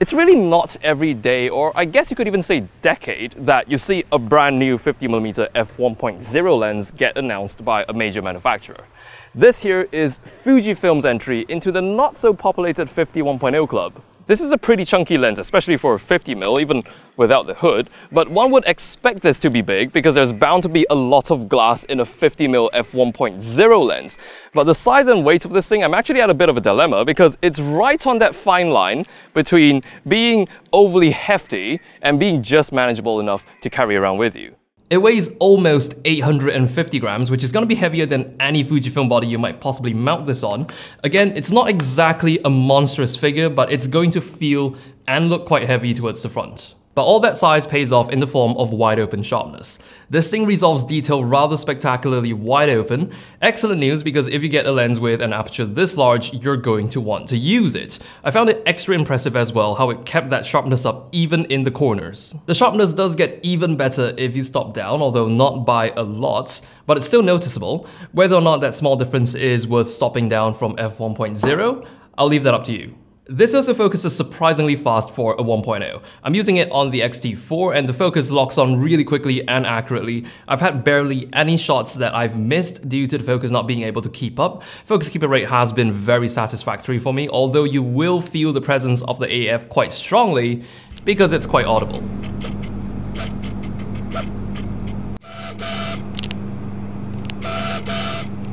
It's really not every day, or I guess you could even say decade, that you see a brand new 50mm f1.0 lens get announced by a major manufacturer. This here is Fujifilm's entry into the not-so-populated 51.0 club. This is a pretty chunky lens, especially for a 50mm, even without the hood, but one would expect this to be big because there's bound to be a lot of glass in a 50mm f1.0 lens. But the size and weight of this thing, I'm actually at a bit of a dilemma because it's right on that fine line between being overly hefty and being just manageable enough to carry around with you. It weighs almost 850 grams, which is going to be heavier than any Fujifilm body you might possibly mount this on. Again, it's not exactly a monstrous figure, but it's going to feel and look quite heavy towards the front. But all that size pays off in the form of wide open sharpness. This thing resolves detail rather spectacularly wide open. Excellent news because if you get a lens with an aperture this large, you're going to want to use it. I found it extra impressive as well how it kept that sharpness up even in the corners. The sharpness does get even better if you stop down, although not by a lot, but it's still noticeable. Whether or not that small difference is worth stopping down from f1.0, I'll leave that up to you. This also focuses surprisingly fast for a 1.0. I'm using it on the X-T4 and the focus locks on really quickly and accurately. I've had barely any shots that I've missed due to the focus not being able to keep up. Focus keeper rate has been very satisfactory for me, although you will feel the presence of the AF quite strongly because it's quite audible.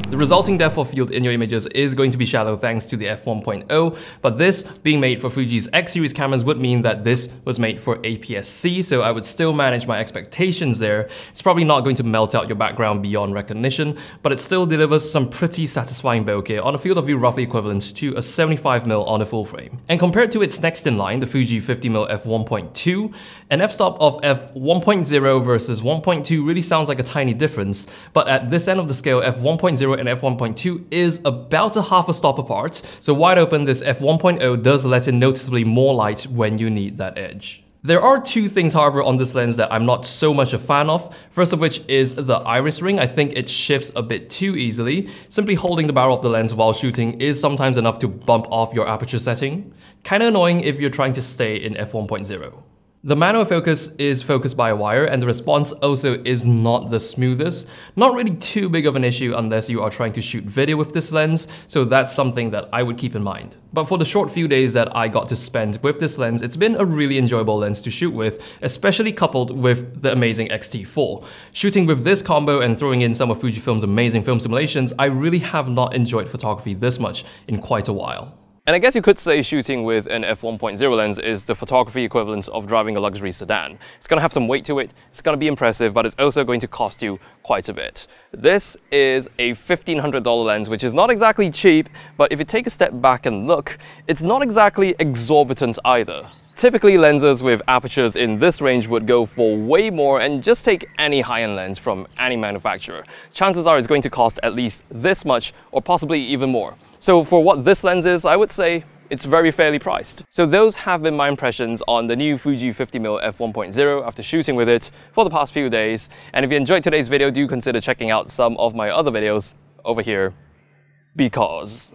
The resulting depth of field in your images is going to be shallow thanks to the f1.0, but this being made for Fuji's X series cameras would mean that this was made for APS-C, so I would still manage my expectations there. It's probably not going to melt out your background beyond recognition, but it still delivers some pretty satisfying bokeh on a field of view roughly equivalent to a 75mm on a full frame. And compared to its next in line, the Fuji 50mm f1.2, an f-stop of f1.0 versus 1.2 really sounds like a tiny difference, but at this end of the scale, f1.0 and f1.2 is about a half a stop apart, so wide open this f1.0 does let in noticeably more light when you need that edge. There are two things, however, on this lens that I'm not so much a fan of. First of which is the iris ring. I think it shifts a bit too easily. Simply holding the barrel of the lens while shooting is sometimes enough to bump off your aperture setting. Kinda annoying if you're trying to stay in f1.0. The manual focus is focused by a wire and the response also is not the smoothest. Not really too big of an issue unless you are trying to shoot video with this lens, so that's something that I would keep in mind. But for the short few days that I got to spend with this lens, it's been a really enjoyable lens to shoot with, especially coupled with the amazing X-T4. Shooting with this combo and throwing in some of Fujifilm's amazing film simulations, I really have not enjoyed photography this much in quite a while. And I guess you could say shooting with an f1.0 lens is the photography equivalent of driving a luxury sedan. It's going to have some weight to it, it's going to be impressive, but it's also going to cost you quite a bit. This is a $1,500 lens, which is not exactly cheap, but if you take a step back and look, it's not exactly exorbitant either. Typically, lenses with apertures in this range would go for way more, and just take any high-end lens from any manufacturer. Chances are it's going to cost at least this much, or possibly even more. So for what this lens is, I would say it's very fairly priced. So those have been my impressions on the new Fuji 50mm f1.0 after shooting with it for the past few days. And if you enjoyed today's video, do consider checking out some of my other videos over here, because